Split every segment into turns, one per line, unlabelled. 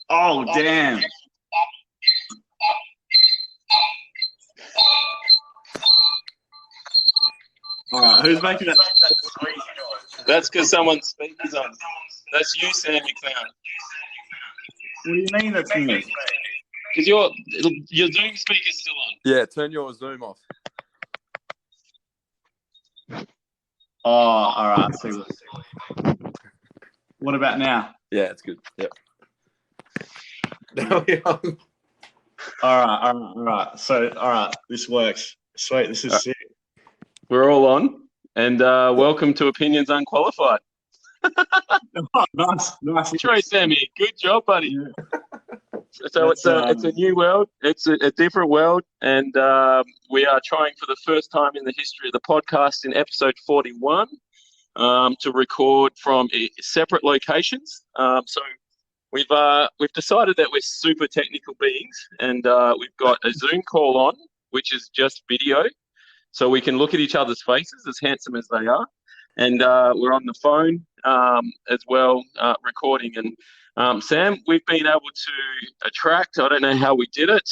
Oh, damn. All right, who's making that squeaky noise?
That's because someone's speaker's on. That's you, Sam McClown.
What do you mean that's me?
Because your Zoom speaker's still on.
Yeah, turn your Zoom off.
Oh, all right. What about now?
Yeah, it's good. Yep.
All right. So, all right, this works. Sweet, this is sick.
We're all on, and welcome to Opinions Unqualified.
Oh, nice.
Troy, Sammy, good job, buddy.
Yeah.
So it's a new world. It's a different world, and we are trying for the first time in the history of the podcast in episode 41 to record from separate locations. So we've decided that we're super technical beings, and we've got a Zoom call on, which is just video, so we can look at each other's faces, as handsome as they are, and we're on the phone as well, recording. And Sam, we've been able to attract, I don't know how we did it,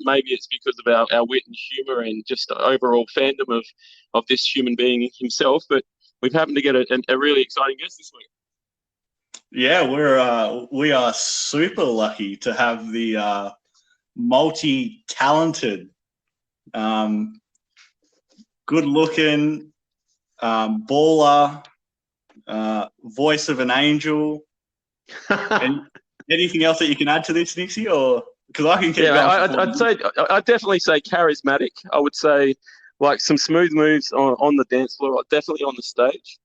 maybe it's because of our wit and humour and just overall fandom of this human being himself, but we've happened to get a really exciting guest this week.
Yeah, we are super lucky to have the multi-talented, good-looking, baller, voice of an angel. And anything else that you can add to this, Nixy, or because I can keep going.
I'd definitely say charismatic. I would say like some smooth moves on the dance floor, definitely on the stage.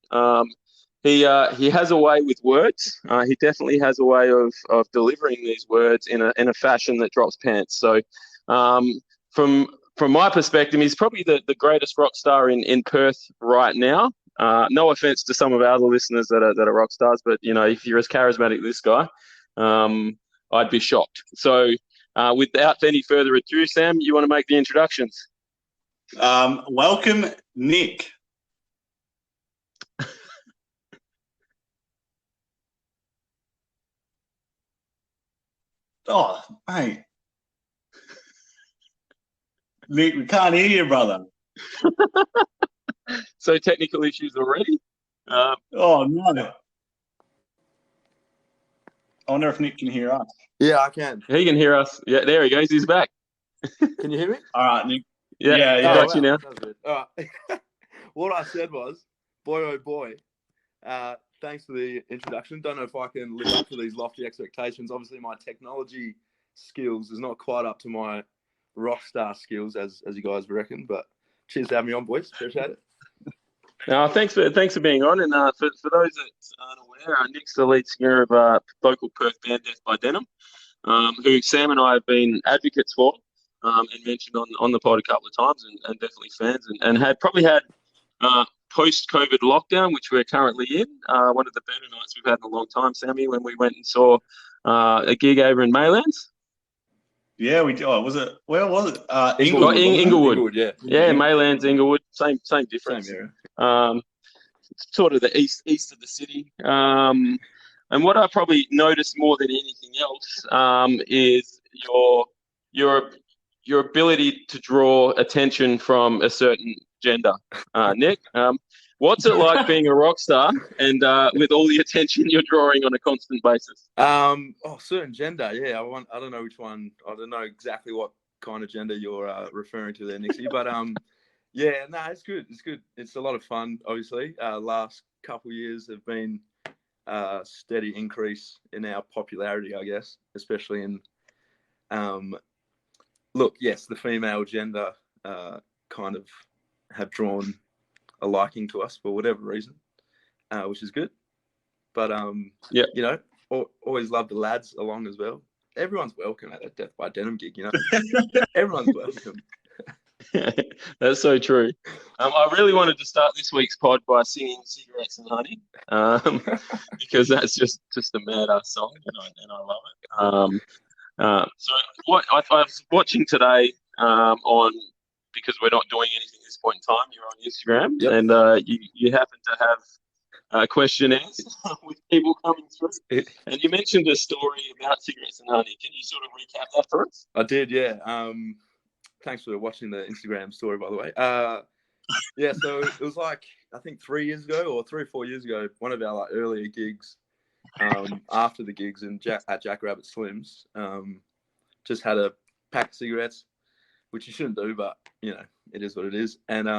He has a way with words. He definitely has a way of delivering these words in a fashion that drops pants. So from my perspective, he's probably the greatest rock star in Perth right now. No offense to some of our other listeners that are rock stars, but if you're as charismatic as this guy, I'd be shocked. So without any further ado, Sam, you want to make the introductions?
Welcome, Nick. Oh, mate. Nick, we can't hear you, brother.
So technical issues already?
Oh, no. I wonder if Nick can hear us.
Yeah, I can.
He can hear us. Yeah, there he goes. He's back.
Can you hear me?
All right, Nick.
Yeah. Got you now.
All right. What I said was, boy, oh boy, thanks for the introduction. Don't know if I can live up to these lofty expectations. Obviously, my technology skills is not quite up to my rock star skills, as you guys reckon. But cheers to having me on, boys. Appreciate it.
Thanks for being on. And for those that aren't aware, Nick's the lead singer of local Perth band Death by Denim, who Sam and I have been advocates for and mentioned on the pod a couple of times, and definitely fans, and had post-COVID lockdown, which we're currently in, one of the better nights we've had in a long time, Sammy, when we went and saw a gig over in Maylands.
Yeah, we did. Oh, was it? Where was it?
Inglewood.
Yeah.
Yeah, Maylands, Inglewood, same difference.
Same area.
Sort of the east of the city. And what I probably noticed more than anything else is your ability to draw attention from a certain gender. Nick, what's it like being a rock star and with all the attention you're drawing on a constant basis?
Certain gender. Yeah, I don't know which one. I don't know exactly what kind of gender you're referring to there, Nixy. But yeah, no, it's good. It's good. It's a lot of fun. Obviously, last couple of years have been a steady increase in our popularity, I guess, especially in look, yes, the female gender kind of have drawn a liking to us for whatever reason, which is good. But always love the lads along as well. Everyone's welcome at that Death by Denim gig, Everyone's welcome.
That's so true. I really wanted to start this week's pod by singing "Cigarettes and Honey" because that's just a mad-ass song, and I love it. So what I was watching today because we're not doing anything at this point in time. You're on Instagram,
yep.
And you happen to have questionnaires with people coming through. And you mentioned a story about cigarettes and honey. Can you sort of recap that for us?
I did, yeah. Thanks for watching the Instagram story, by the way. Yeah, so it was like, I think 3 years ago or 3 or 4 years ago, one of our like earlier gigs, after the gigs at Jack Rabbit Slim's, just had a pack of cigarettes, which you shouldn't do, but you know, it is what it is. And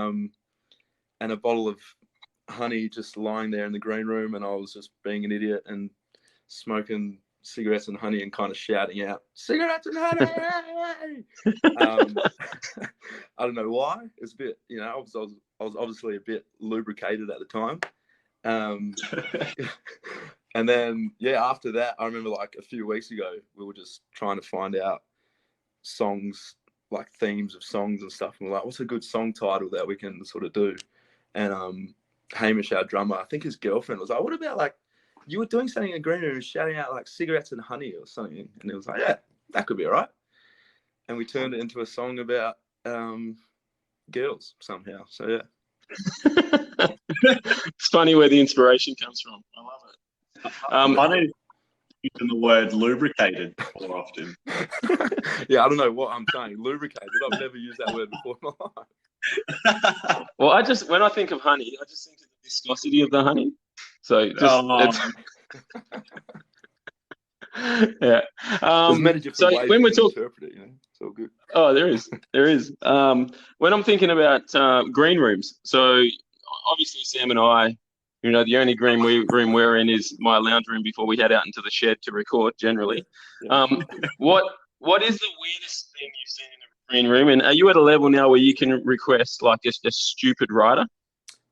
a bottle of honey just lying there in the green room, and I was just being an idiot and smoking cigarettes and honey and kind of shouting out, "Cigarettes and honey!" I don't know why. It's a bit, you know, I was obviously a bit lubricated at the time. And then, yeah, after that, I remember like a few weeks ago, we were just trying to find out songs, like themes of songs and stuff. And we're like, what's a good song title that we can sort of do? And Hamish, our drummer, I think his girlfriend was like, what about like, you were doing something in green room, shouting out like cigarettes and honey or something. And it was like, yeah, that could be all right. And we turned it into a song about girls somehow. So, yeah.
It's funny where the inspiration comes from. I love it.
I need using the word lubricated more often.
Yeah, I don't know what I'm saying. Lubricated. I've never used that word before in my life.
Well, when I think of honey, I just think of the viscosity of the honey. So just yeah.
There's many different ways when we're talking, interpret it, you know, it's all good.
Oh, there is. When I'm thinking about green rooms, so obviously Sam and I, you know, the only green room we're in is my lounge room before we head out into the shed to record. Generally,
yeah.
What is the weirdest thing you've seen in a green room? And are you at a level now where you can request like just a stupid rider?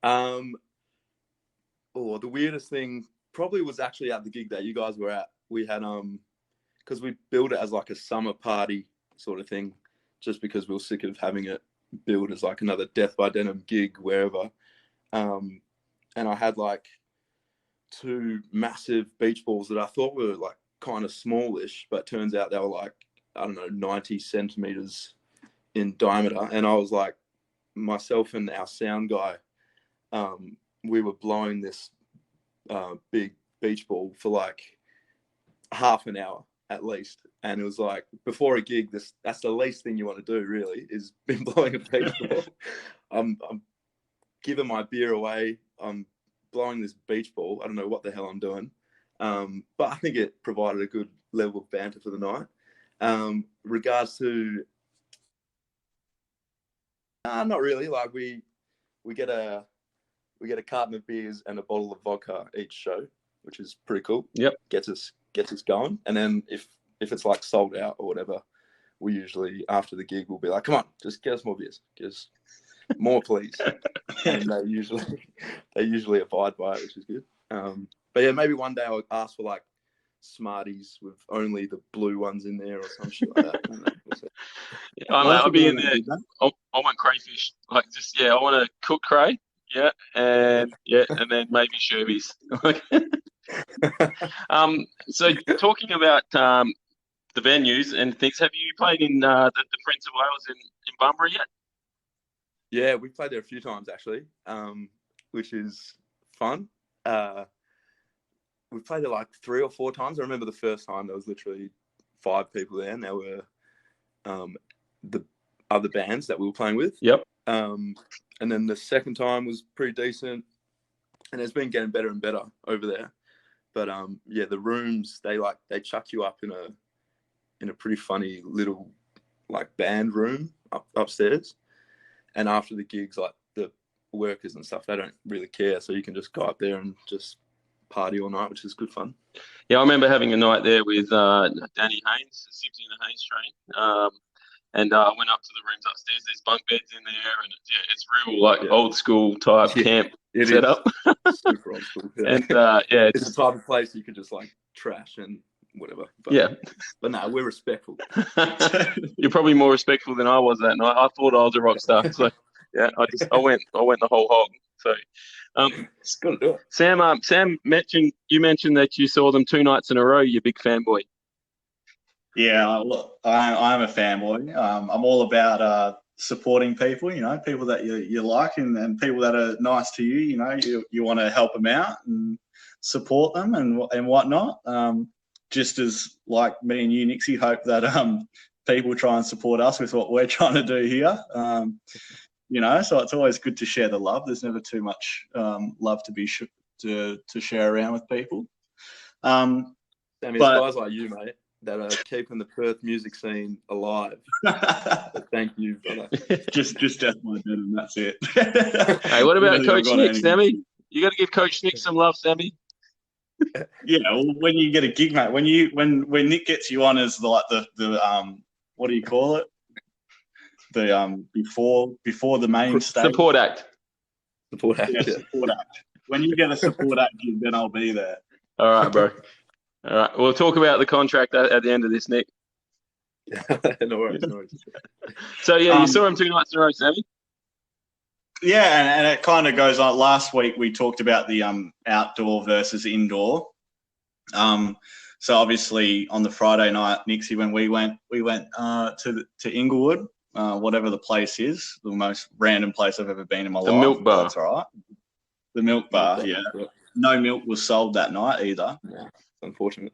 The weirdest thing probably was actually at the gig that you guys were at. We had because we built it as like a summer party sort of thing, just because we were sick of having it billed as like another Death by Denim gig wherever. And I had like 2 massive beach balls that I thought were like kind of smallish, but turns out they were like, I don't know, 90 centimeters in diameter. And I was like, myself and our sound guy, we were blowing this big beach ball for like half an hour at least. And it was like, before a gig, that's the least thing you want to do really, is been blowing a beach ball. I'm giving my beer away. I'm blowing this beach ball. I don't know what the hell I'm doing. But I think it provided a good level of banter for the night. Regards to, not really. Like we get a carton of beers and a bottle of vodka each show, which is pretty cool.
Yep.
Gets us going. And then if it's like sold out or whatever, we usually after the gig we'll be like, come on, just get us more beers. Get us more, please. And they usually abide by it, which is good. But yeah, maybe one day I'll ask for like Smarties with only the blue ones in there or some shit like that. I don't know. We'll see.
Yeah, I'll be in there. I want crayfish. Like just I want to cook cray. Yeah, and then maybe Sherbies. So talking about the venues and things, have you played in the Prince of Wales in Bunbury yet?
Yeah, we played there a few times actually, which is fun. We played there like 3 or 4 times. I remember the first time there was literally 5 people there, and there were the other bands that we were playing with.
Yep.
And then the second time was pretty decent, and it's been getting better and better over there. But the rooms they chuck you up in a pretty funny little like band room upstairs, and after the gigs, like the workers and stuff, they don't really care, so you can just go up there and just party all night, which is good fun.
Yeah, I remember having a night there with Danny Haynes, Sibsy and the Haynes train. And I went up to the rooms upstairs. There's bunk beds in there, and it's real old school type camp setup.
Super old school. Yeah.
And
it's the type of place you could just like trash and whatever. But no, we're respectful.
You're probably more respectful than I was that night. I thought I was a rock star. So yeah, I went the whole hog. So
just gotta do it.
Sam mentioned that you saw them 2 nights in a row. You're a big fanboy.
Yeah, look, I'm a fanboy. I'm all about supporting people, people that you like and people that are nice to you, you want to help them out and support them and whatnot. Just as like me and you, Nixy, hope that people try and support us with what we're trying to do here. So it's always good to share the love. There's never too much love to be to share around with people.
Sammy, it's guys like you, mate, that are keeping the Perth music scene alive. So thank you, brother.
just my denim, that's it.
Hey, what about Coach Nick, Sammy? You got to give Coach Nick some love, Sammy.
Yeah, well, when you get a gig, mate, when Nick gets you on as the what do you call it? The before the main stage.
Support act.
Support act.
Yeah, support act. When you get a support act gig, then I'll be there.
All right, bro. All right, we'll talk about the contract at the end of this, Nick.
No worries.
So yeah, you saw him 2 nights in a row, Sammy.
Yeah, and it kind of goes on. Last week we talked about the outdoor versus indoor. So obviously on the Friday night, Nixy, when we went to Inglewood, whatever the place is, the most random place I've ever been in my life.
The Milk Bar.
That's all right. The Milk Bar, yeah. No milk was sold that night either.
Yeah, unfortunate.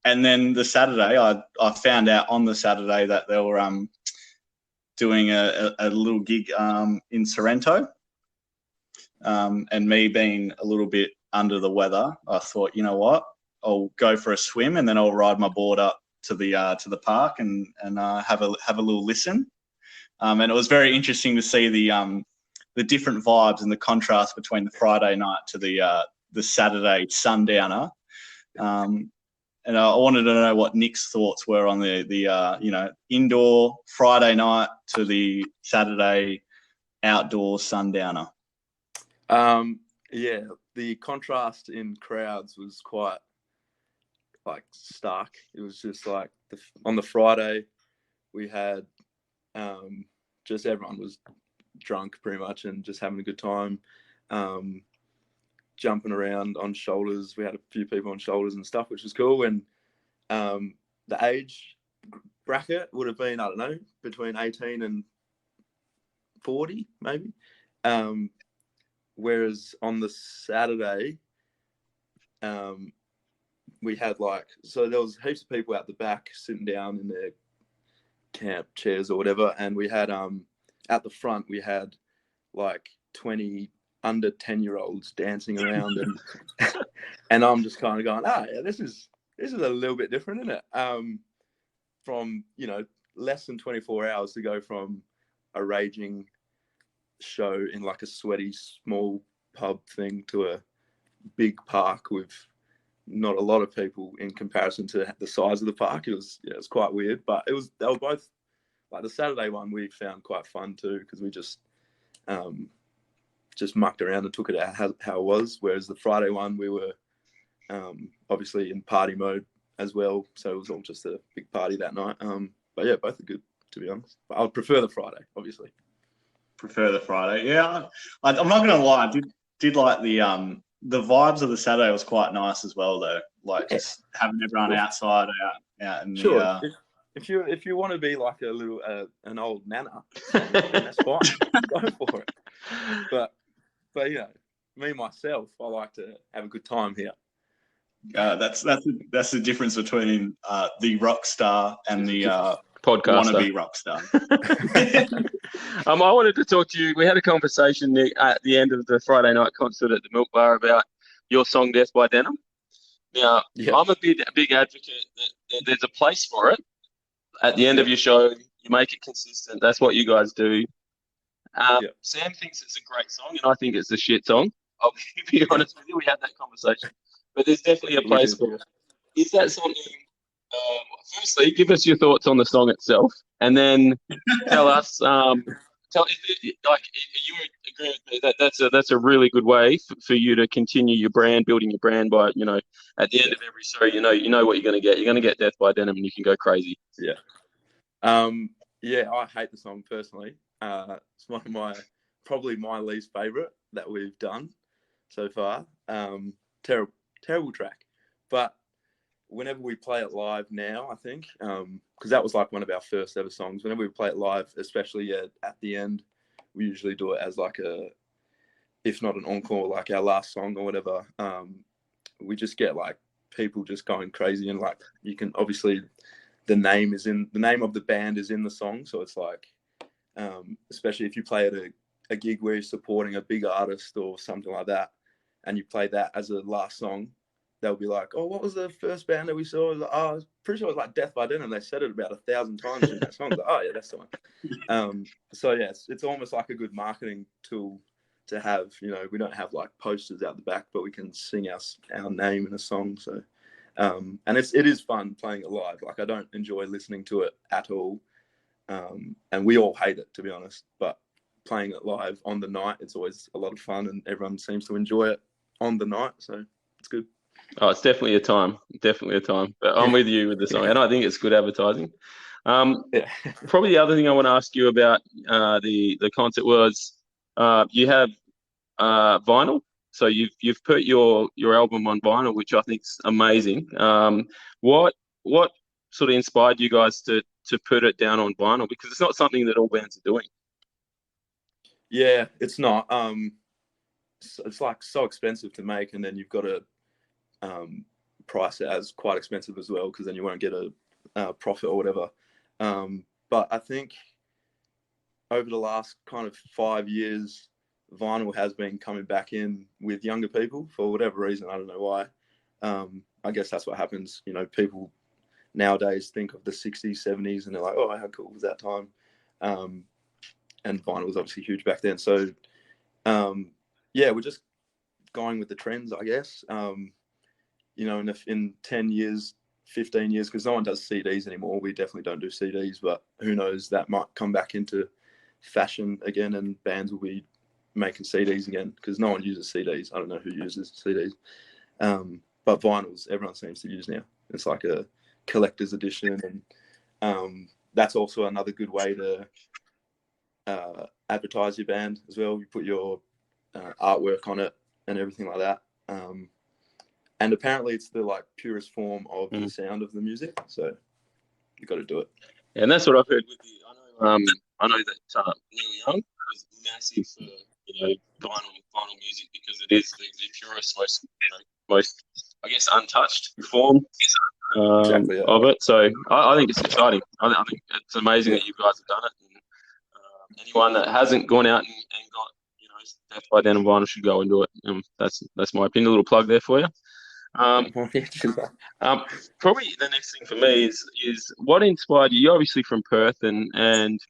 And then the Saturday, I found out on the Saturday that they were doing a little gig in Sorrento. And me being a little bit under the weather, I thought, you know what, I'll go for a swim and then I'll ride my board up to the park and have a little listen. And it was very interesting to see the different vibes and the contrast between the Friday night to the Saturday sundowner. And I wanted to know what Nick's thoughts were on the indoor Friday night to the Saturday outdoor sundowner.
Yeah, the contrast in crowds was quite stark. It was just like on the Friday we had just everyone was drunk pretty much and just having a good time, jumping around on shoulders. We had a few people on shoulders and stuff, which was cool. And the age bracket would have been, I don't know, between 18 and 40 maybe. Whereas on the Saturday, we had so there was heaps of people out the back sitting down in their camp chairs or whatever, and we had at the front we had 20 under 10-year-olds dancing around, and I'm just kind of going, yeah, this is a little bit different, isn't it? From less than 24 hours to go from a raging show in a sweaty small pub thing to a big park with not a lot of people in comparison to the size of the park. It was quite weird, but they were both the Saturday one we found quite fun too, because we just mucked around and took it out how it was. Whereas the Friday one we were obviously in party mode as well, so it was all just a big party that night. But yeah, both are good, to be honest. But I would prefer the Friday, obviously.
Prefer the Friday, yeah. I'm not gonna lie, I did like the vibes of the Saturday was quite nice as well, though. Just having everyone outside, out in
sure.
the.
If you want to be like a little an old nana, then that's fine. Go for it. But me myself, I like to have a good time here.
That's the difference between the rock star and the
podcaster.
Wannabe rock star.
I wanted to talk to you. We had a conversation, Nick, at the end of the Friday night concert at the Milk Bar about your song "Death by Denim." Now, I'm a big advocate that there's a place for it. At the end of your show, you make it consistent. That's what you guys do. Sam thinks it's a great song, and I think it's a shit song. I'll be honest with you. We had that conversation. But there's definitely a place for it. Is that something? Firstly, give us your thoughts on the song itself, and then tell us. You agree with me that that's a really good way for you to continue your brand, building your brand by at the end of every show, you know what you're going to get. You're going to get Death by Denim, and you can go crazy.
Yeah. I hate the song personally. It's one of probably my least favorite that we've done so far. Terrible track, but whenever we play it live now, I think, because that was like one of our first ever songs. Whenever we play it live, especially at the end, we usually do it as like if not an encore, like our last song or whatever. We just get like people just going crazy, and like you can obviously the name of the band is in the song, so it's like especially if you play at a gig where you're supporting a big artist or something like that, and you play that as a last song, they'll be like, "Oh, what was the first band that we saw?" Like, oh, I was pretty sure it was like Death by Denim. They said it about 1,000 times in that song. Like, oh yeah, that's the one. So yeah, it's almost like a good marketing tool to have. You know, we don't have like posters out the back, but we can sing our name in a song. So, and it is fun playing it live. Like I don't enjoy listening to it at all, and we all hate it, to be honest. But playing it live on the night, it's always a lot of fun, and everyone seems to enjoy it on the night. So it's good.
Oh, it's definitely a time. Definitely a time. But I'm with you with the song, and I think it's good advertising.
Yeah.
Probably the other thing I want to ask you about the concert was you have vinyl. So you've put your album on vinyl, which I think's amazing. What sort of inspired you guys to put it down on vinyl? Because it's not something that all bands are doing.
Yeah, it's not. It's like so expensive to make, and then you've got to price it as quite expensive as well, because then you won't get a profit or whatever. But I think over the last kind of 5 years, vinyl has been coming back in with younger people for whatever reason. I don't know why. I guess that's what happens. You know, people nowadays think of the 60s, 70s, and they're like, "Oh, how cool was that time?" And vinyl was obviously huge back then. So, yeah, we're just going with the trends, I guess. You know, in 10 years, 15 years, because no one does CDs anymore. We definitely don't do CDs, but who knows, that might come back into fashion again, and bands will be making CDs again, because no one uses CDs. I don't know who uses CDs. But vinyls, everyone seems to use now. It's like a collector's edition, and that's also another good way to advertise your band as well. You put your artwork on it and everything like that. And apparently it's the like purest form of the sound of the music, so you got to do it.
Yeah, and that's what I've heard with you. I know that Neil Young was massive for vinyl music, because it is the purest, most I guess untouched form
Exactly, yeah.
of it. So I think it's exciting. I think it's amazing that you guys have done it. And anyone that hasn't gone out and got Death by Denim vinyl should go and do it. That's my opinion. A little plug there for you. Probably the next thing for me is what inspired you. You're obviously from Perth, and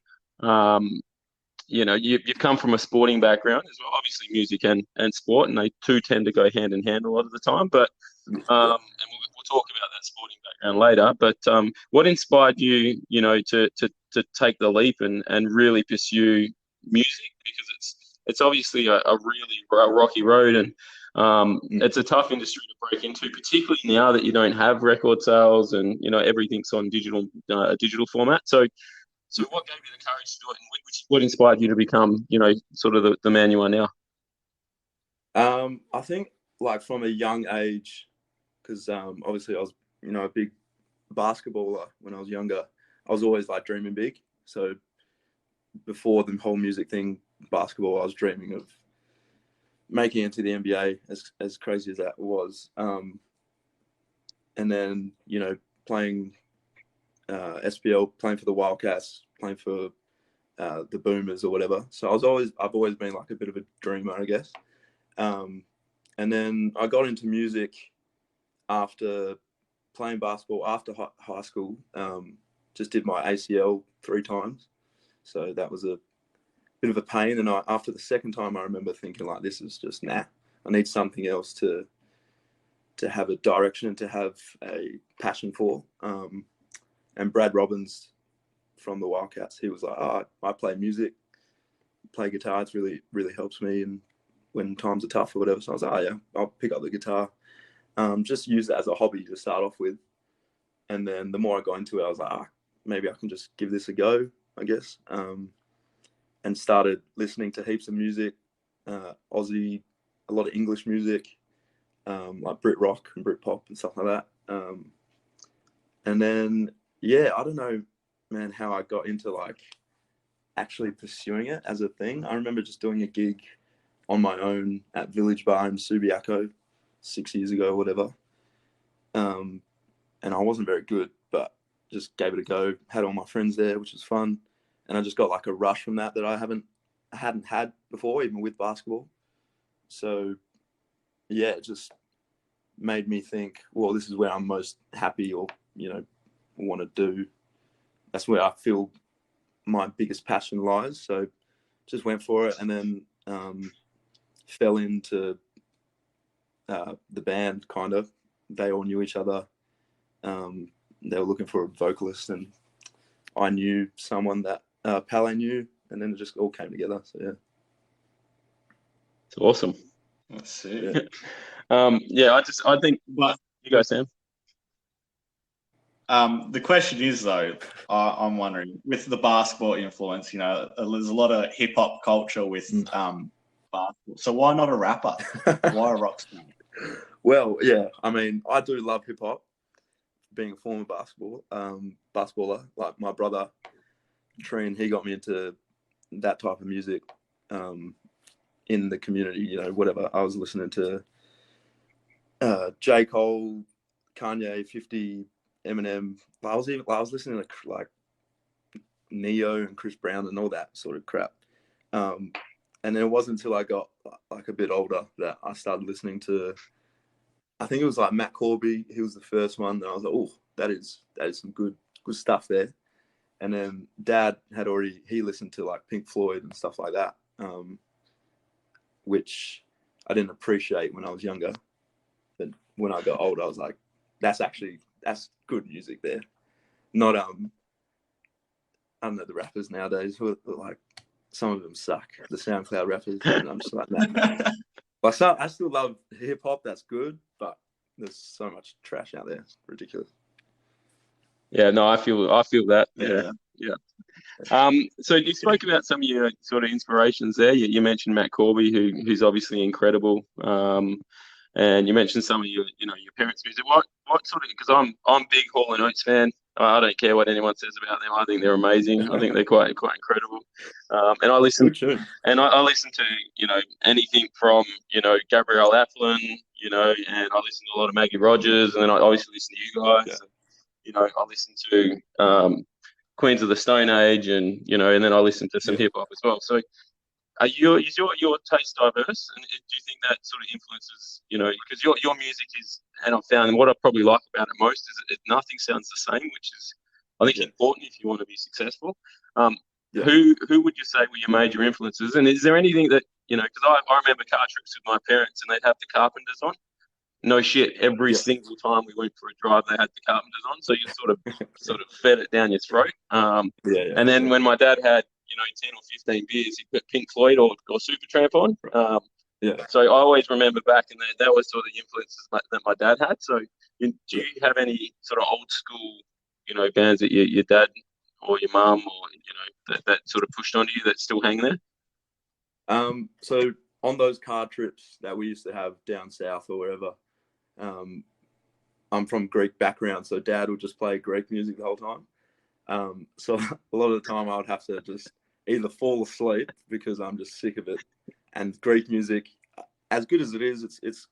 you've come from a sporting background as well. Obviously, music and sport, and they two tend to go hand in hand a lot of the time. But and we'll talk about that sporting background later. But what inspired you, to take the leap and really pursue music? Because it's obviously a really rocky road, and it's a tough industry to break into, particularly now that you don't have record sales and everything's on digital format. So what gave you the courage to do it, and what inspired you to become sort of the man you are now?
I think like from a young age, because obviously I was a big basketballer when I was younger. I was always like dreaming big. So before the whole music thing, basketball, I was dreaming of making it to the NBA, as crazy as that was. And then, playing SPL, playing for the Wildcats, playing for the Boomers or whatever. So I've always been like a bit of a dreamer, I guess. And then I got into music after playing basketball, after high school. Just did my ACL 3 times. So that was a bit of a pain. And after the second time, I remember thinking like, this is just I need something else to have a direction and to have a passion for. And Brad Robbins from the Wildcats, he was like, I play music, play guitar. It's really, really helps me. And when times are tough or whatever. So I was like, yeah, I'll pick up the guitar. Just use that as a hobby to start off with. And then the more I got into it, I was like, maybe I can just give this a go, I guess. And started listening to heaps of music, Aussie, a lot of English music, like Brit rock and Brit pop and stuff like that. And then, yeah, I don't know, man, how I got into like actually pursuing it as a thing. I remember just doing a gig on my own at Village Bar in Subiaco 6 years ago or whatever. And I wasn't very good, but just gave it a go. Had all my friends there, which was fun. And I just got like a rush from that I hadn't had before, even with basketball. So yeah, it just made me think, well, this is where I'm most happy, or, you know, want to do. That's where I feel my biggest passion lies. So just went for it, and then fell into the band, kind of. They all knew each other. They were looking for a vocalist, and I knew someone that Pele knew, and then it just all came together. So yeah,
It's awesome.
That's it.
Yeah, I think.
But
You go, Sam.
the question is, though, I'm wondering, with the basketball influence, you know, there's a lot of hip hop culture with basketball. So why not a rapper? Why a rock star?
Well, yeah, I mean, I do love hip hop. Being a former basketballer, like my brother Treen, he got me into that type of music in the community. You know, whatever I was listening to, J. Cole, Kanye, 50, Eminem. I was listening to like Neo and Chris Brown and all that sort of crap. And then it wasn't until I got like a bit older that I started listening to, I think it was like Matt Corby. He was the first one. And I was like, oh, that is some good stuff there. And then Dad he listened to like Pink Floyd and stuff like that, which I didn't appreciate when I was younger. But when I got older, I was like, that's good music there. Not I don't know, the rappers nowadays, who are like, some of them suck. The SoundCloud rappers, and I'm just like, nah. Like, I still love hip hop. That's good, but there's so much trash out there. It's ridiculous.
Yeah, no, I feel that. Yeah. So you spoke about some of your sort of inspirations there. You mentioned Matt Corby, who's obviously incredible. And you mentioned some of your parents' music. What sort of? Because I'm big Hall and Oates fan. I don't care what anyone says about them. I think they're amazing. I think they're quite incredible. And I listen to anything from Gabrielle Aplin, and I listen to a lot of Maggie Rogers, and then I obviously listen to you guys. Yeah. I listen to Queens of the Stone Age, and then I listen to some hip hop as well. So. Is your taste diverse, and do you think that sort of influences, because your music is, and I've found what I probably like about it most is nothing sounds the same, which is, I think, important if you want to be successful. Who would you say were your major influences, and is there anything that, because I remember car trips with my parents, and they'd have the Carpenters on. No shit, every single time we went for a drive, they had the Carpenters on, so you sort of fed it down your throat. And then when my dad had 10 or 15 beers, he'd put Pink Floyd or Supertramp on. So I always remember back, and that was sort of the influences that my dad had. So do you have any sort of old school, bands that your dad or your mum or, that sort of pushed onto you that still hang there?
So on those car trips that we used to have down south or wherever, I'm from Greek background, so Dad would just play Greek music the whole time. So a lot of the time I would have to just either fall asleep because I'm just sick of it. And Greek music, as good as it is, it's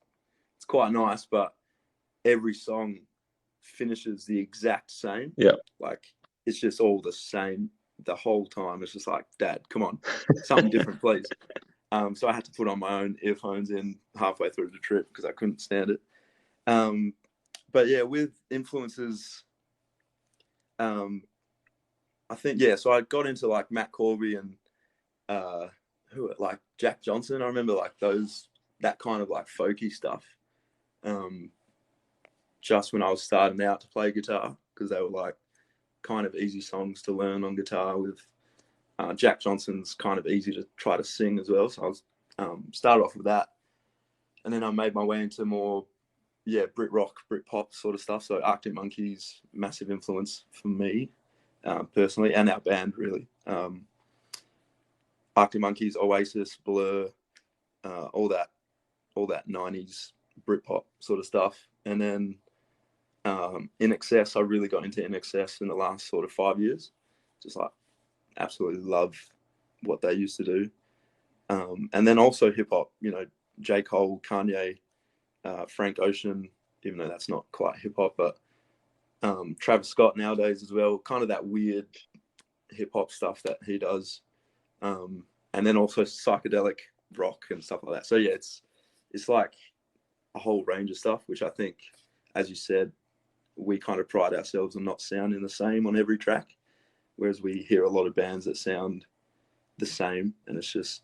quite nice, but every song finishes the exact same.
Yeah.
Like, it's just all the same the whole time. It's just like, Dad, come on, something different, please. So I had to put on my own earphones in halfway through the trip because I couldn't stand it. But yeah, with influences, I think, so I got into like Matt Corby and like Jack Johnson. I remember like that kind of like folky stuff. Just when I was starting out to play guitar, because they were like kind of easy songs to learn on guitar. With Jack Johnson's kind of easy to try to sing as well. So I was started off with that, and then I made my way into more Brit rock, Brit pop sort of stuff. So Arctic Monkeys, massive influence for me personally, and our band really. Arctic Monkeys, Oasis, Blur, all that 90s Brit pop sort of stuff. And then In Excess, I really got into In Excess in the last sort of 5 years. Just like absolutely love what they used to do. And then also hip hop, you know, J. Cole, Kanye, Frank Ocean, even though that's not quite hip hop, but Travis Scott nowadays as well, kind of that weird hip hop stuff that he does. And then also psychedelic rock and stuff like that. So yeah, it's like a whole range of stuff, which I think, as you said, we kind of pride ourselves on not sounding the same on every track, whereas we hear a lot of bands that sound the same, and it's just,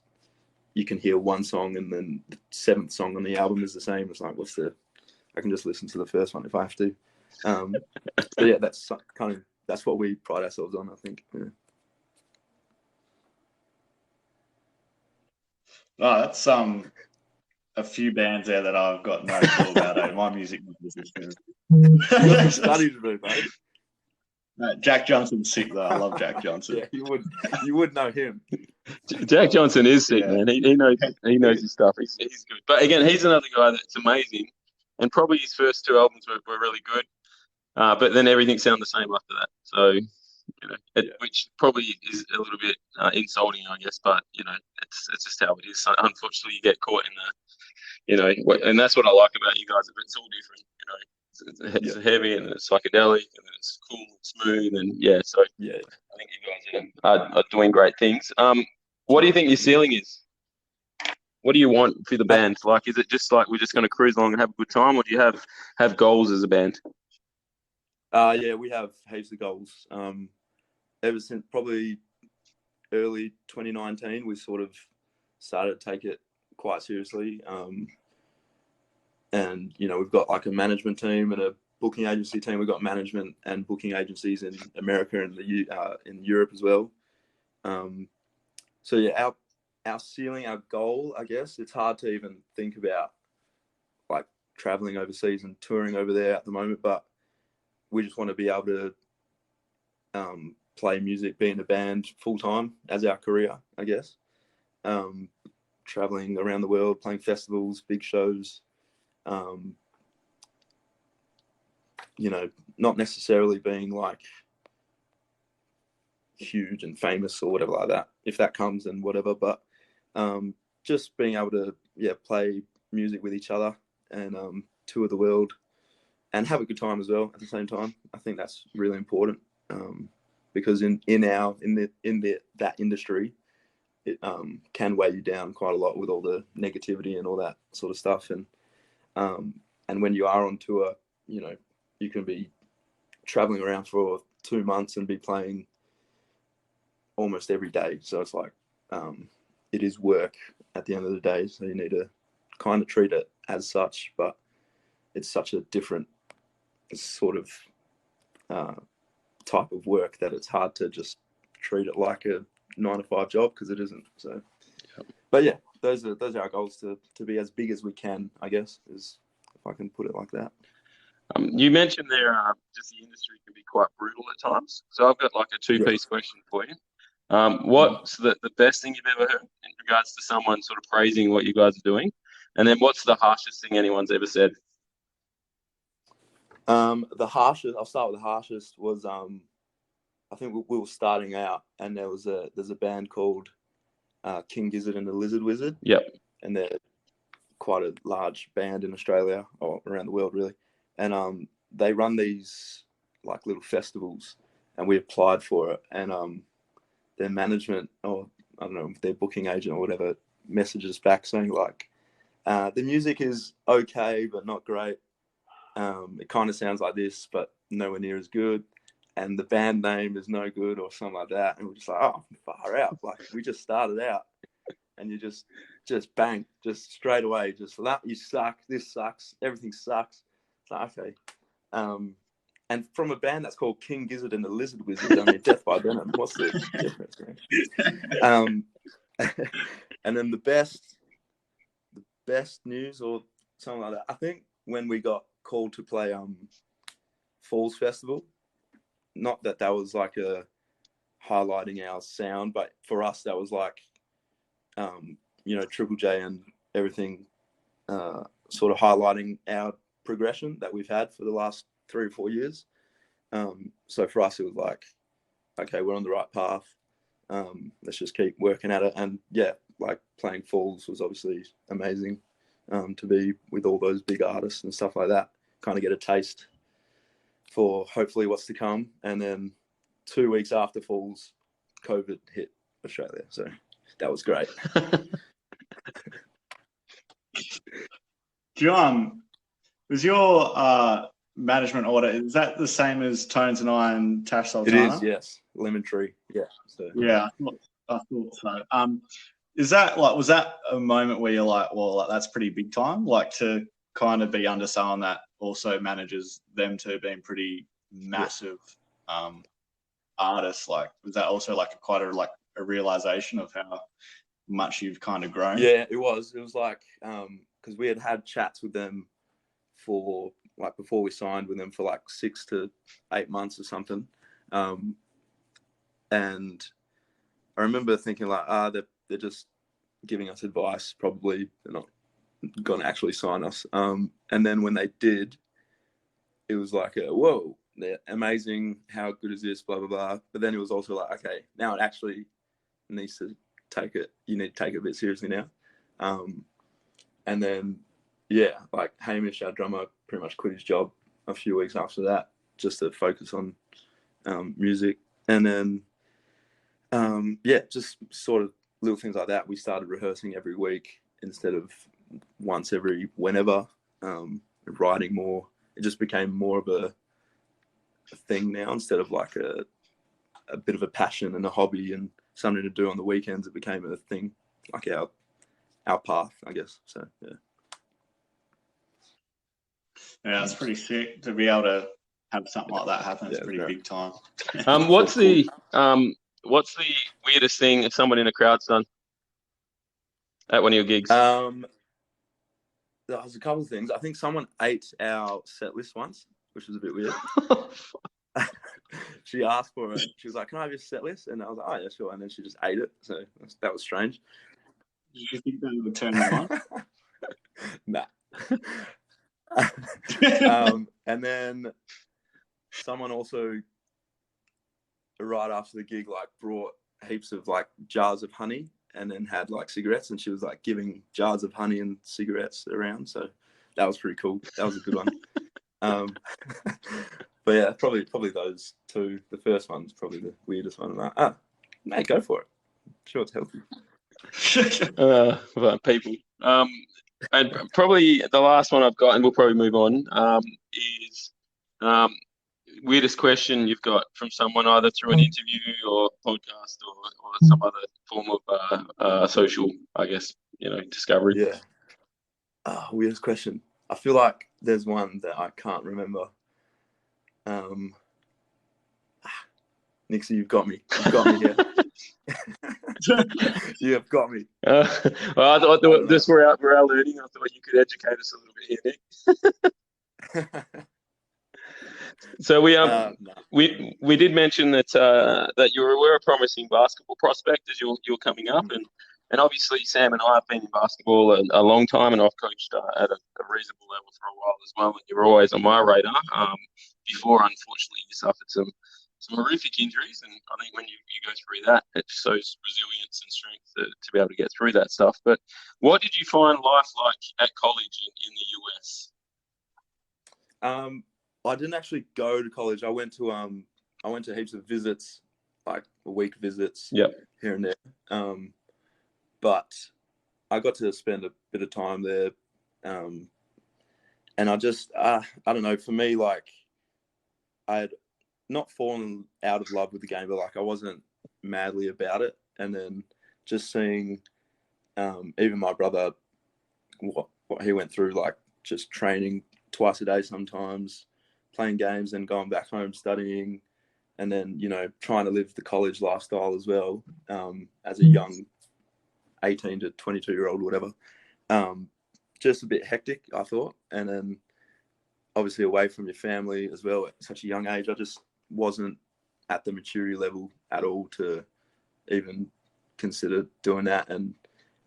you can hear one song and then the 7th song on the album is the same. It's like, I can just listen to the first one if I have to. So yeah, that's what we pride ourselves on, I think. Yeah.
Oh, that's a few bands there that I've got no clue about. My music is
You got some studies to do, mate.
Jack Johnson's sick though. I love Jack Johnson.
Yeah, you would know him.
Jack Johnson is sick,
Yeah.
man. He knows his stuff. He's good. But again, he's another guy that's amazing. And probably his first 2 albums were really good. But then everything sounded the same after that. So, you know, which probably is a little bit insulting, I guess. But, you know, it's just how it is. So unfortunately, you get caught in the, you know, and that's what I like about you guys. It's all different, you know. It's heavy and it's psychedelic and it's cool and smooth. And yeah, so
Yeah,
I think you guys are doing great things. What do you think your ceiling is? What do you want for the band? Like, is it just like we're just going to cruise along and have a good time, or do you have goals as a band?
Yeah, we have heaps of goals. Ever since probably early 2019, we sort of started to take it quite seriously. And, you know, we've got like a management team and a booking agency team. We've got management and booking agencies in America and in Europe as well. So yeah, our ceiling, our goal, I guess, it's hard to even think about like traveling overseas and touring over there at the moment, but we just want to be able to play music, be in a band full time as our career, I guess. Traveling around the world, playing festivals, big shows. You know, not necessarily being like huge and famous or whatever like that. If that comes, then whatever. But just being able to play music with each other and tour the world and have a good time as well at the same time. I think that's really important because in that industry, it can weigh you down quite a lot with all the negativity and all that sort of stuff. And when you are on tour, you know, you can be traveling around for 2 months and be playing almost every day. So it's like, it is work at the end of the day. So you need to kind of treat it as such, but it's such a different sort of type of work that it's hard to just treat it like a 9-to-5 job, because it isn't. So, but yeah, those are our goals, to be as big as we can, I guess, is if I can put it like that.
You mentioned there just the industry can be quite brutal at times. So I've got like a 2-piece question for you. What's the best thing you've ever heard in regards to someone sort of praising what you guys are doing? And then what's the harshest thing anyone's ever said?
The harshest, I'll start with the harshest, was I think we were starting out, and there's a band called King Gizzard and the Lizard Wizard.
Yep.
And they're quite a large band in Australia or around the world, really. And they run these like little festivals, and we applied for it. And their management, or I don't know, their booking agent or whatever, messages back saying like, the music is okay but not great. It kind of sounds like this, but nowhere near as good. And the band name is no good, or something like that. And we're just like, oh, far out. Like, we just started out, and you just bang, just straight away, just that, you suck, this sucks, everything sucks. It's like, okay. And from a band that's called King Gizzard and the Lizard Wizard, I mean, Death by Denim, what's the difference, man? And then the best news or something like that, I think when we got called to play Falls Festival, not that was like a highlighting our sound, but for us that was like you know, Triple J and everything sort of highlighting our progression that we've had for the last 3 or 4 years. So for us, it was like, okay, we're on the right path. Let's just keep working at it. And yeah, like playing Falls was obviously amazing, to be with all those big artists and stuff like that, kind of get a taste for hopefully what's to come. And then 2 weeks after Falls, COVID hit Australia. So that was great.
Was your management order, is that the same as Tones and I and Tash Sultana?
It is, yes. Lemon Tree, yeah. So.
Yeah, I thought so. Is that like, was that a moment where you're like, well, like, that's pretty big time, like to kind of be under someone that also manages them two being pretty massive artists? Like, was that also like quite a realization of how much you've kind of grown?
Yeah, it was like, because we had chats with them for like, before we signed with them, for like 6 to 8 months or something. And I remember thinking like, they're just giving us advice. Probably they're not going to actually sign us. And then when they did, it was like, whoa, they're amazing. How good is this? Blah, blah, blah. But then it was also like, okay, now it actually needs to you need to take it a bit seriously now. And then, yeah, like Hamish, our drummer, pretty much quit his job a few weeks after that, just to focus on music. And then, just sort of little things like that. We started rehearsing every week instead of once every whenever, writing more. It just became more of a thing now, instead of like a bit of a passion and a hobby and something to do on the weekends. It became a thing, like our path, I guess. So, yeah.
Yeah, it's pretty sick to be able to have something like that happen. It's pretty big time.
What's the weirdest thing someone in a crowd's done at one of your gigs?
There was a couple of things. I think someone ate our set list once, which was a bit weird. She asked for it. She was like, "Can I have your set list?" And I was like, "Oh yeah, sure." And then she just ate it. So that was strange.
Did you think that would turn you on?
Nah. And then someone also, right after the gig, like brought heaps of like jars of honey, and then had like cigarettes, and she was like giving jars of honey and cigarettes around. So that was pretty cool. That was a good one. But yeah, probably those two. The first one's probably the weirdest one. I'm like, mate, go for it. I'm sure it's healthy.
People. And probably the last one I've got, and we'll probably move on, is weirdest question you've got from someone, either through an interview or podcast or some other form of social, I guess, discovery.
Yeah. Weirdest question. I feel like there's one that I can't remember. Nixy, you've got me. You've got me here. You have got me.
Well, I thought this we're our learning. I thought you could educate us a little bit here, Nick. So we did mention that you were a promising basketball prospect as you're coming up, and obviously Sam and I have been in basketball a long time, and I've coached at a reasonable level for a while as well, and you were always on my radar. Before, unfortunately, you suffered some horrific injuries, and I think when you go through that, it shows resilience and strength to be able to get through that stuff. But what did you find life like at college in the US?
I didn't actually go to college. I went to heaps of visits, like week visits, here and there. But I got to spend a bit of time there, and I just I don't know. For me, like, I had not fallen out of love with the game, but like I wasn't madly about it. And then just seeing even my brother, what he went through, like just training twice a day sometimes, playing games and going back home studying, and then trying to live the college lifestyle as well, as a young 18 to 22-year-old, whatever. Just a bit hectic, I thought. And then obviously away from your family as well at such a young age, I just wasn't at the maturity level at all to even consider doing that. And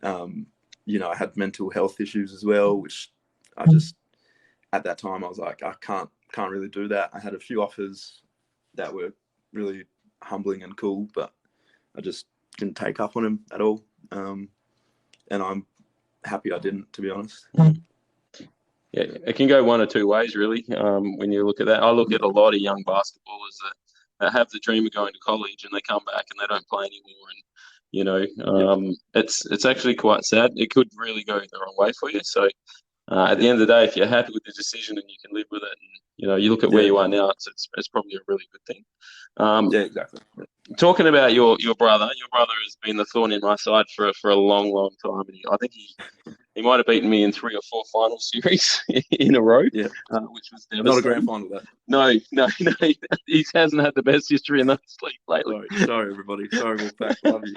I had mental health issues as well, which I just, at that time, I was like, I can't can't really do that. I had a few offers that were really humbling and cool, but I just didn't take up on him at all. And I'm happy I didn't, to be honest.
Yeah, it can go one or two ways, really. When you look at that, I look at a lot of young basketballers that have the dream of going to college and they come back and they don't play anymore. And it's actually quite sad. It could really go the wrong way for you. So at the end of the day, if you're happy with the decision and you can live with it, and you look at where you are now, it's probably a really good thing.
Yeah, exactly.
Talking about your brother has been the thorn in my side for a long, long time. And I think he might have beaten me in 3 or 4 final series in a row, which was devastating.
Not a grand final, though.
No. He hasn't had the best history in that league lately.
Sorry, everybody. Sorry, Wolfpack. Love you.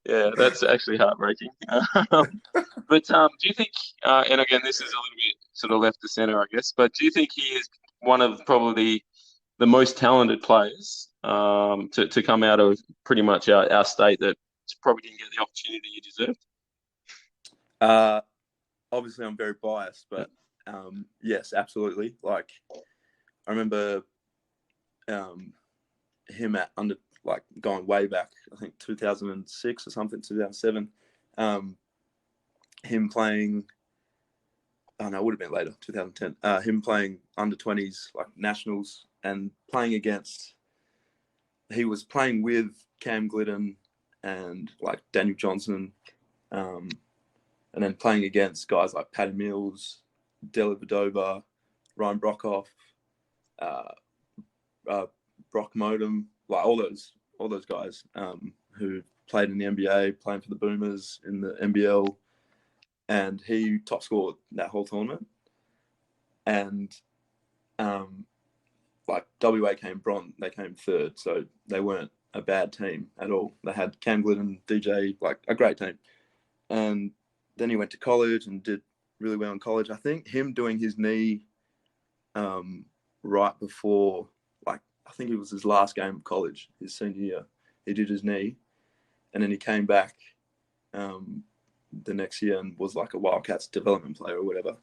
Yeah, that's actually heartbreaking. But do you think, and again, this is a little bit sort of left to centre, I guess, but do you think he is one of probably the most talented players to come out of pretty much our state that probably didn't get the opportunity he deserved?
Obviously, I'm very biased, but yes, absolutely. Like, I remember him at going way back, I think 2006 or something, 2007. Him playing, oh no, it would have been later, 2010. Him playing under 20s, like nationals, and he was playing with Cam Glidden and like Daniel Johnson, and then playing against guys like Patty Mills, Della Vedova, Ryan Brockhoff, Brock Modem, like all those guys who played in the NBA, playing for the Boomers in the NBL, and he top scored that whole tournament. And WA came bronze, they came third, so they weren't a bad team at all. They had Cam Glidden, DJ, like a great team. And then he went to college and did really well in college. I think him doing his knee right before, I think it was his last game of college, his senior year, he did his knee, and then he came back the next year and was like a Wildcats development player or whatever.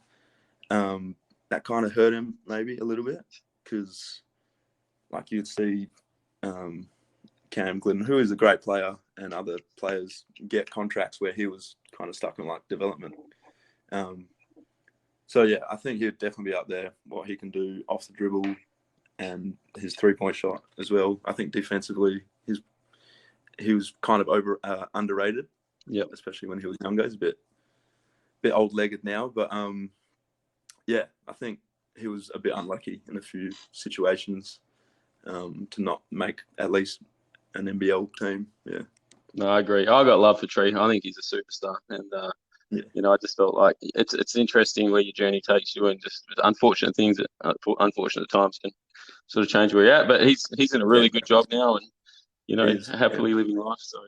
That kind of hurt him maybe a little bit, because you'd see Cam Glidden, who is a great player, and other players get contracts where he was kind of stuck in development. So yeah, I think he'd definitely be up there, what he can do off the dribble and his 3-point shot as well. I think defensively he was kind of underrated.
Yep.
Especially when he was younger. He's a bit old-legged now, but yeah, I think he was a bit unlucky in a few situations to not make at least an NBL team. Yeah.
No, I agree. I got love for Tree. I think he's a superstar, and I just felt like it's interesting where your journey takes you, and just unfortunate things at unfortunate times can sort of change where you're at. But he's in a really good job now, and happily living life. So,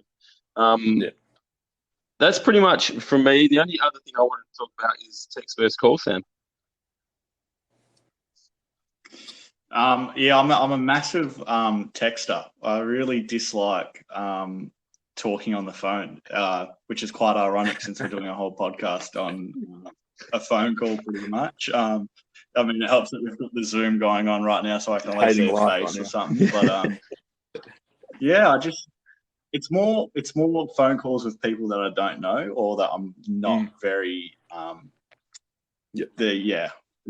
that's pretty much from me. The only other thing I wanted to talk about is text versus call, Sam.
I'm a massive texter. I really dislike talking on the phone, which is quite ironic since we're doing a whole podcast on a phone call pretty much. I mean, it helps that we've got the Zoom going on right now, so I can at least see a face or something. But it's more phone calls with people that I don't know or that I'm not very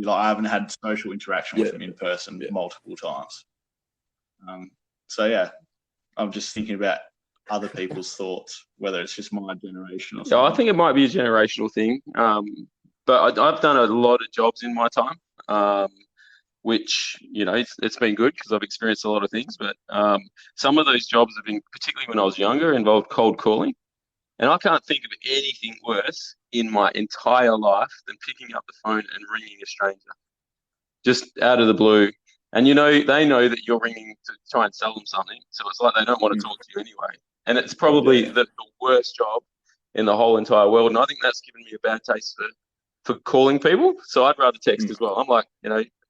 I haven't had social interaction with them in person multiple times. So yeah, I'm just thinking about other people's thoughts, whether it's just my generation or something.
Yeah, I think it might be a generational thing. But I've done a lot of jobs in my time, which, it's been good because I've experienced a lot of things. But some of those jobs have been, particularly when I was younger, involved cold calling. And I can't think of anything worse in my entire life than picking up the phone and ringing a stranger, just out of the blue. And, they know that you're ringing to try and sell them something. So it's like they don't want to talk to you anyway. And it's probably the worst job in the whole entire world. And I think that's given me a bad taste for calling people. So I'd rather text as well. I'm like,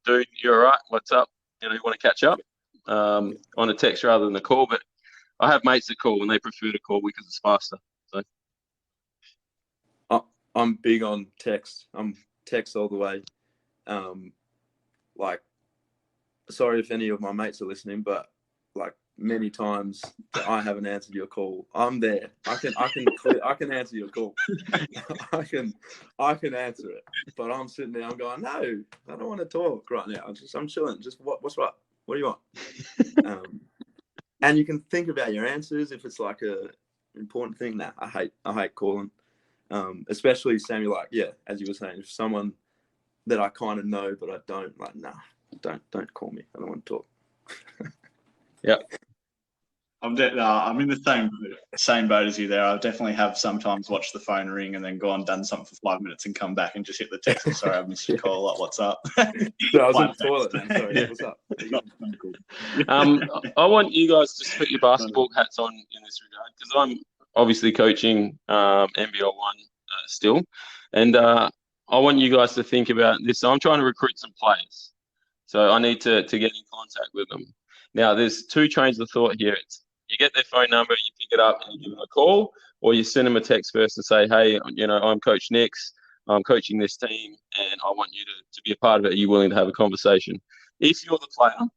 dude, you're all right? What's up? You want to catch up on a text rather than a call. But I have mates that call and they prefer to call because it's faster. So
I'm big on text. I'm text all the way. like, sorry if any of my mates are listening, but like many times that I haven't answered your call, I'm there. I can answer your call. I can answer it, but I'm sitting there. I'm going, no, I don't want to talk right now. I'm chilling. Just what's up? What do you want? And you can think about your answers if it's like a important thing. Nah, I hate calling, especially Sammy. Like, yeah, as you were saying, if someone that I kind of know but I don't, like, nah, don't call me. I don't want to talk.
Yeah.
I'm in the same boat as you there. I definitely have sometimes watched the phone ring and then gone done something for 5 minutes and come back and just hit the text. Sorry, I missed your call. Like, what's up?
So
I was in the toilet, man. Sorry, what's up?
I want you guys to put your basketball hats on in this regard, because I'm obviously coaching NBL 1 still, and I want you guys to think about this. So I'm trying to recruit some players, so I need to get in contact with them. Now, there's two trains of thought here. It's you get their phone number, you pick it up, and you give them a call, or you send them a text first and say, hey, I'm Coach Nix, I'm coaching this team, and I want you to be a part of it. Are you willing to have a conversation? If you're the player,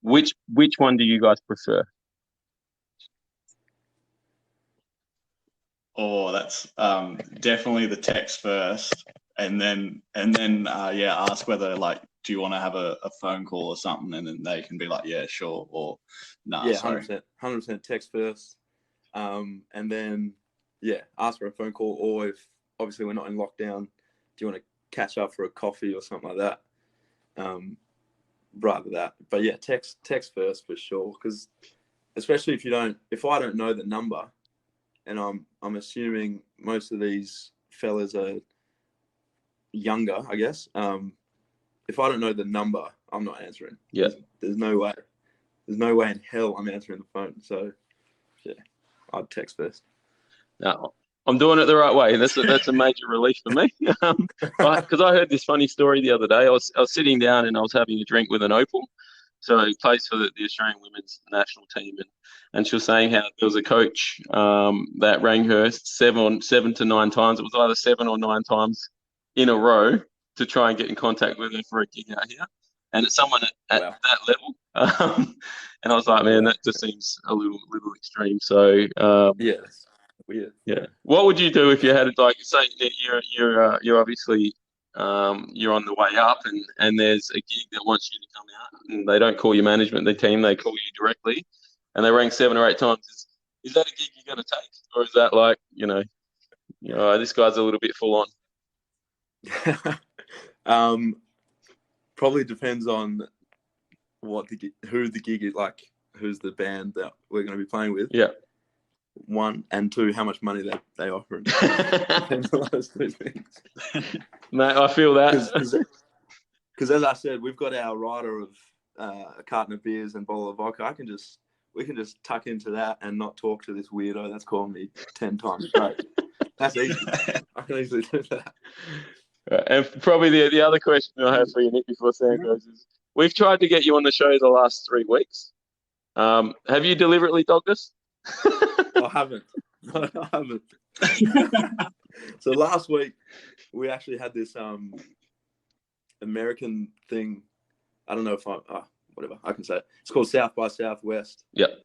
which one do you guys prefer?
Oh, that's definitely the text first, and then ask whether, like, do you want to have a phone call or something, and then they can be like, yeah, sure, or nah,
yeah,
sorry.
100% text first, and then ask for a phone call, or if obviously we're not in lockdown, do you want to catch up for a coffee or something like that? Rather that, but yeah, text first for sure, because especially if I don't know the number, and I'm assuming most of these fellas are younger, I guess. If I don't know the number, I'm not answering.
Yeah.
There's no way. There's no way in hell I'm answering the phone. So, yeah, I'd text first.
No, I'm doing it the right way. That's a major relief for me. Because I heard this funny story the other day. I was sitting down and I was having a drink with an Opal. So he plays for the Australian women's national team, and she was saying how there was a coach that rang her 7 to 9 times. It was either 7 or 9 times in a row to try and get in contact with her for a gig out here. And it's someone at that level. And I was like, man, that just seems a little extreme. So
yes, weird.
Yeah. What would you do if you had, like, say you're obviously you're on the way up, and there's a gig that wants you to come out, and they don't call your management, the team, they call you directly, and they rang 7 or 8 times. Is that a gig you're going to take, or is that like this guy's a little bit full
on? Probably depends on who the gig is, like who's the band that we're going to be playing with.
Yeah.
1 and 2, how much money they offer. Depends on those 2 things.
Mate, I feel that.
Because as I said, we've got our rider of a carton of beers and bottle of vodka. We can just tuck into that and not talk to this weirdo that's calling me 10 times straight. That's easy. I can easily do that.
And probably the other question I have for you, Nick, before Sam goes is, we've tried to get you on the show the last 3 weeks. Have you deliberately dogged us?
I haven't. No, I haven't. So last week we actually had this American thing. I don't know if whatever I can say it. It's called South by Southwest.
Yep.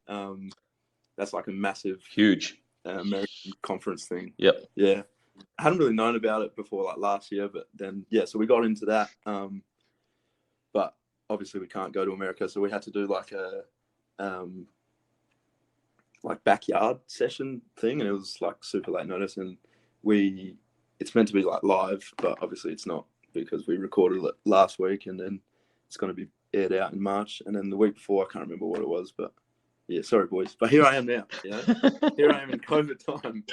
That's like a massive,
huge
American conference thing.
Yep.
Yeah. I hadn't really known about it before, like last year, but then so we got into that. But obviously we can't go to America, so we had to do like a like backyard session thing, and it was like super late notice, and it's meant to be like live, but obviously it's not, because we recorded it last week, and then it's going to be aired out in March, and then the week before I can't remember what it was, but yeah, sorry boys, but here I am now. Here I am in COVID time.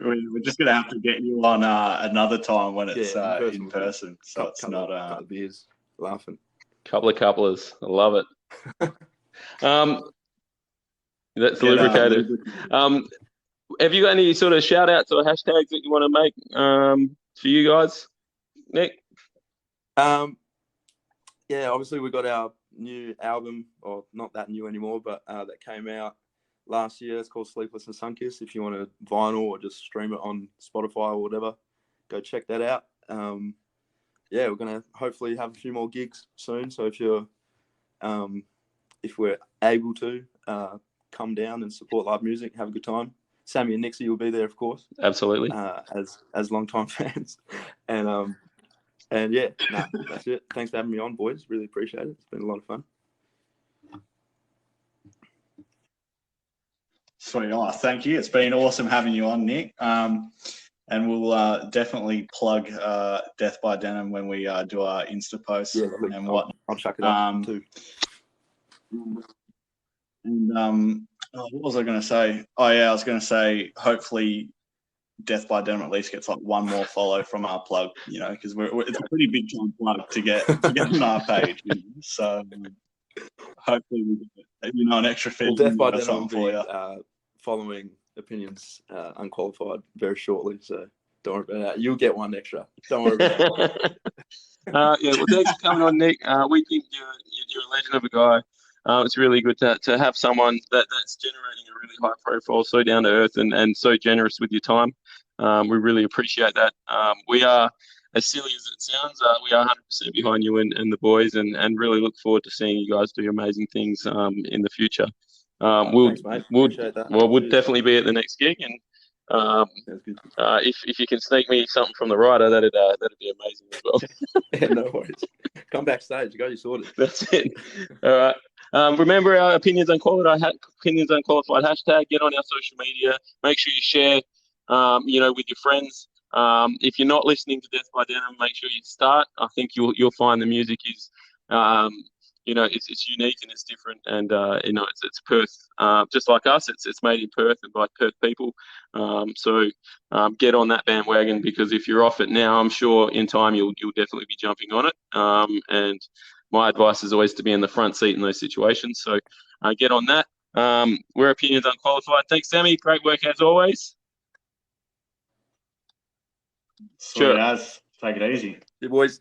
We're just gonna have to get you on another time when it's in person, so it's not
couple of beers, laughing.
Couplers, I love it. That's lubricated. Have you got any sort of shout outs or hashtags that you want to make for you guys, Nick?
Yeah, obviously we got our new album, or not that new anymore, but that came out last year. It's called Sleepless and Sunkiss. If you want a vinyl or just stream it on Spotify or whatever, go check that out. yeah, we're gonna hopefully have a few more gigs soon. So if we're able to come down and support live music, have a good time. Sammy and Nixy will be there, of course.
Absolutely.
As longtime fans, and yeah, that's it. Thanks for having me on, boys. Really appreciate it. It's been a lot of fun.
Sweet. Oh, thank you. It's been awesome having you on, Nick. And we'll definitely plug Death by Denim when we do our Insta posts and what.
I'll chuck it up too.
And what was I going to say? Oh yeah, I was going to say hopefully Death by Denim at least gets like one more follow from our plug, because it's a pretty big time plug to get on our page. So hopefully we get an extra 50
Death by
or
Denim
something
will
for
be
you.
following Opinions Unqualified very shortly. So don't worry about that. You'll get one extra. Don't worry about that.
Yeah, well, thanks for coming on, Nick. We think you're a legend of a guy. It's really good to have someone that's generating a really high profile, so down to earth, and so generous with your time. We really appreciate that. We are, as silly as it sounds, we are 100% behind you and the boys, and really look forward to seeing you guys do amazing things in the future.
Thanks, mate. Appreciate that.
We'll definitely be at the next gig, and if you can sneak me something from the rider, that'd be amazing as well.
Yeah, no worries. Come backstage. You got you sorted.
That's it. All right. Remember our Opinions Unqualified hashtag. Get on our social media. Make sure you share, with your friends. If you're not listening to Death by Denim, make sure you start. I think you'll find the music is, it's unique and it's different, and it's Perth, just like us. It's made in Perth and by Perth people. So get on that bandwagon, because if you're off it now, I'm sure in time you'll definitely be jumping on it. And my advice is always to be in the front seat in those situations. So get on that. We're Opinions Unqualified. Thanks, Sammy. Great work as always.
Sure. Take it easy.
Yeah, boys.